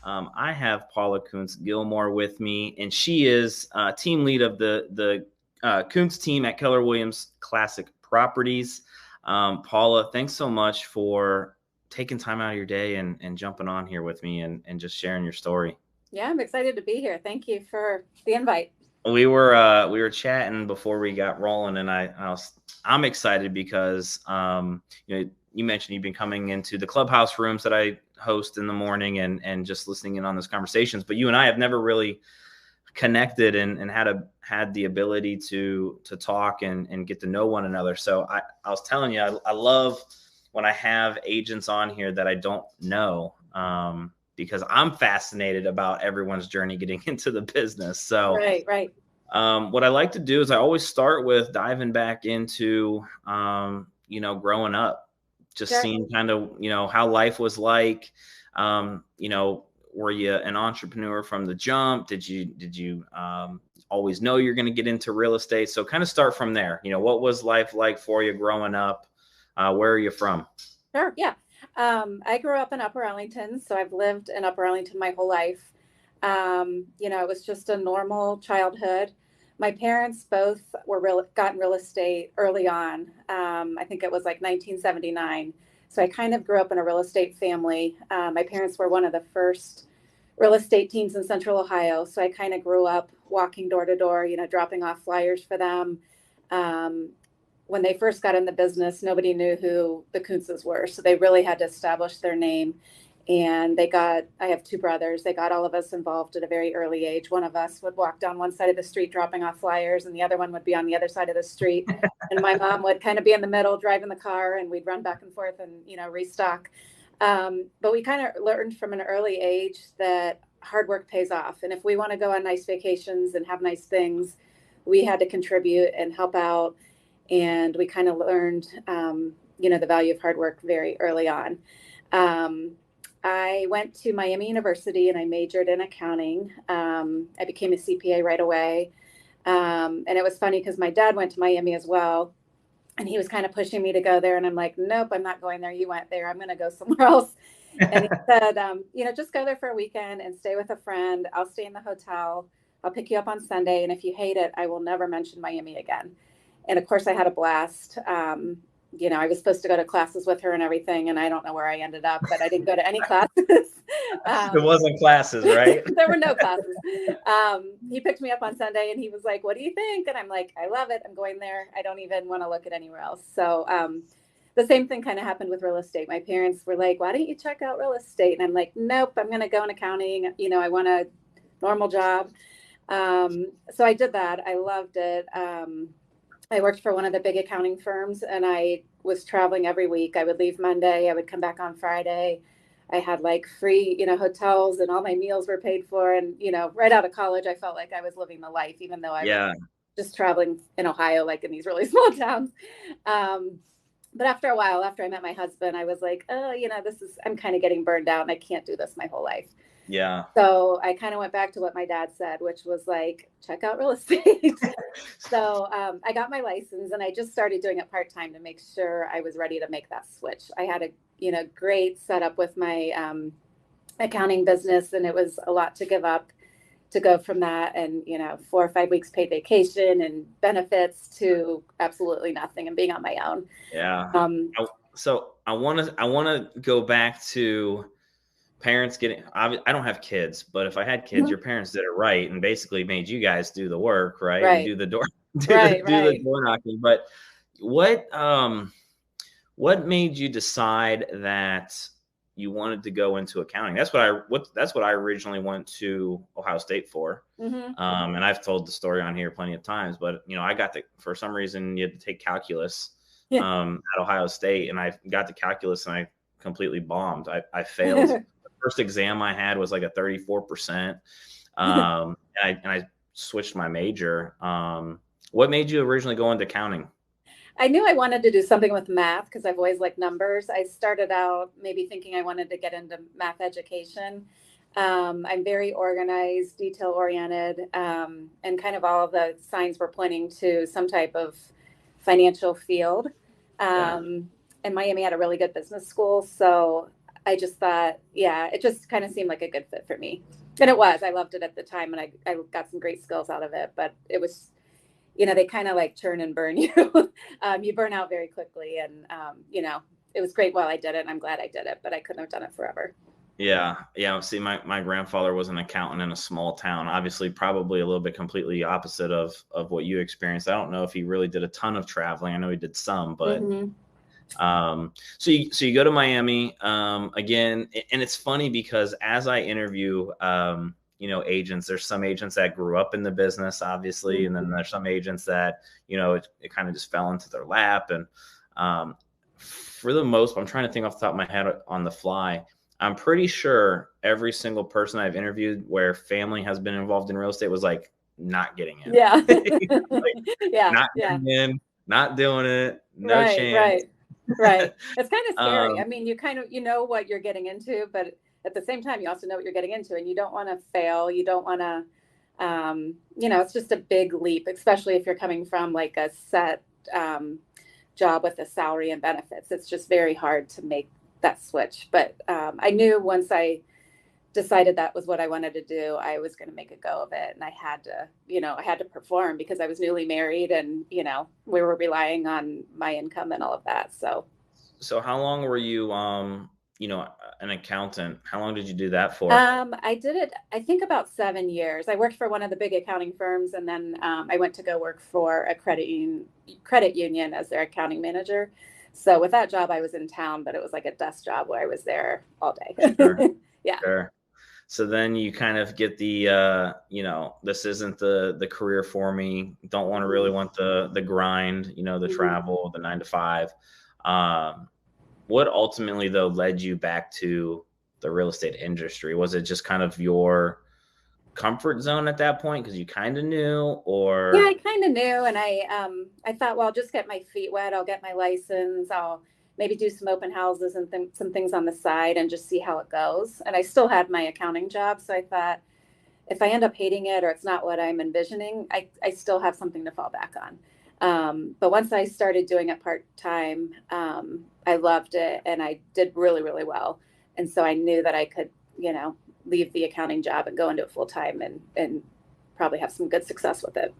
I have Paula Koontz Gilmour with me, and she is team lead of the Koontz team at Keller Williams Classic Properties. Paula, thanks so much for taking time out of your day and jumping on here with me and just sharing your story. Yeah, I'm excited to be here. Thank you for the invite. We were chatting before we got rolling, and I'm excited because you mentioned you've been coming into the clubhouse rooms that I host in the morning and just listening in on those conversations. But you and I have never really connected and had the ability to talk and get to know one another. So I was telling you, I love when I have agents on here that I don't know, because I'm fascinated about everyone's journey getting into the business. So right. What I like to do is I always start with diving back into, growing up, just Sure. seeing kind of, how life was like. Were you an entrepreneur from the jump? Did you always know you're going to get into real estate? So kind of start from there. What was life like for you growing up? Where are you from? Sure. Yeah. I grew up in Upper Arlington, so I've lived in Upper Arlington my whole life. It was just a normal childhood. My parents both got in real estate early on. I think it was like 1979. So I kind of grew up in a real estate family. My parents were one of the first real estate teams in Central Ohio. So I kind of grew up walking door to door, dropping off flyers for them. When they first got in the business, nobody knew who the Koontzes were. So they really had to establish their name. And I have two brothers. They got all of us involved at a very early age. One of us would walk down one side of the street dropping off flyers, and the other one would be on the other side of the street. And my mom would kind of be in the middle driving the car, and we'd run back and forth and, restock. But we kind of learned from an early age that hard work pays off. And if we want to go on nice vacations and have nice things, we had to contribute and help out. And we kind of learned, the value of hard work very early on. I went to Miami University and I majored in accounting. I became a CPA right away. And it was funny because my dad went to Miami as well. And he was kind of pushing me to go there. And I'm like, nope, I'm not going there. You went there. I'm going to go somewhere else. And he said, just go there for a weekend and stay with a friend. I'll stay in the hotel. I'll pick you up on Sunday. And if you hate it, I will never mention Miami again. And of course, I had a blast. I was supposed to go to classes with her and everything, and I don't know where I ended up, but I didn't go to any classes. It wasn't classes, right? There were no classes. He picked me up on Sunday, and he was like, "What do you think?" And I'm like, "I love it. I'm going there. I don't even want to look at anywhere else." So the same thing kind of happened with real estate. My parents were like, "Why don't you check out real estate?" And I'm like, "Nope, I'm going to go in accounting. I want a normal job." So I did that. I loved it. I worked for one of the big accounting firms, and I was traveling every week. I would leave Monday. I would come back on Friday. I had like free, hotels, and all my meals were paid for. And, right out of college, I felt like I was living the life, even though I was just traveling in Ohio, like in these really small towns. But after a while, after I met my husband, I was like, oh, I'm kind of getting burned out and I can't do this my whole life. Yeah. So I kind of went back to what my dad said, which was like, check out real estate. So I got my license and I just started doing it part-time to make sure I was ready to make that switch. I had a great setup with my accounting business, and it was a lot to give up to go from that and 4 or 5 weeks paid vacation and benefits to absolutely nothing and being on my own. Yeah. So I want to go back to parents getting, I don't have kids, but if I had kids, your parents did it right and basically made you guys do the work, right? And do the door, the door knocking. But what made you decide that you wanted to go into accounting? That's what I originally went to Ohio State for. Mm-hmm. And I've told the story on here plenty of times, but I got for some reason you had to take calculus at Ohio State, and I got to calculus and I completely bombed. I failed. First exam I had was like a 34%. And I switched my major. What made you originally go into accounting? I knew I wanted to do something with math because I've always liked numbers. I started out maybe thinking I wanted to get into math education. I'm very organized, detail oriented, and kind of all of the signs were pointing to some type of financial field. And Miami had a really good business school. So I just thought, yeah, it just kind of seemed like a good fit for me. And it was. I loved it at the time, and I got some great skills out of it. But it was, they kind of like churn and burn you. You burn out very quickly. And, it was great while I did it. And I'm glad I did it, but I couldn't have done it forever. Yeah. Yeah. See, my grandfather was an accountant in a small town, obviously probably a little bit completely opposite of what you experienced. I don't know if he really did a ton of traveling. I know he did some, but so you go to Miami again, and it's funny because as I interview agents, there's some agents that grew up in the business, obviously, and then there's some agents that it kind of just fell into their lap. And for the most, I'm trying to think off the top of my head on the fly. I'm pretty sure every single person I've interviewed where family has been involved in real estate was like not getting in. Yeah. Not getting in, not doing it, no chance. Right. It's kind of scary. I mean, you kind of, what you're getting into, but at the same time, you also know what you're getting into, and you don't want to fail. You don't want to, it's just a big leap, especially if you're coming from like a set job with a salary and benefits. It's just very hard to make that switch. But I knew once I decided that was what I wanted to do, I was going to make a go of it. And I had to perform because I was newly married, and, we were relying on my income and all of that. So how long were you, an accountant? How long did you do that for? I did it, I think about 7 years. I worked for one of the big accounting firms, and then I went to go work for a credit union as their accounting manager. So with that job, I was in town, but it was like a desk job where I was there all day. Sure. Yeah. Sure. So then you kind of get the, this isn't the career for me. Don't want to really want the grind, the travel, the 9 to 5. What ultimately though led you back to the real estate industry? Was it just kind of your comfort zone at that point because you kind of knew, or? Yeah, I kind of knew, and I thought, well, I'll just get my feet wet. I'll get my license. I'll maybe do some open houses and some things on the side and just see how it goes. And I still had my accounting job, so I thought if I end up hating it or it's not what I'm envisioning, I still have something to fall back on. But once I started doing it part-time, I loved it, and I did really, really well. And so I knew that I could, leave the accounting job and go into it full-time and probably have some good success with it.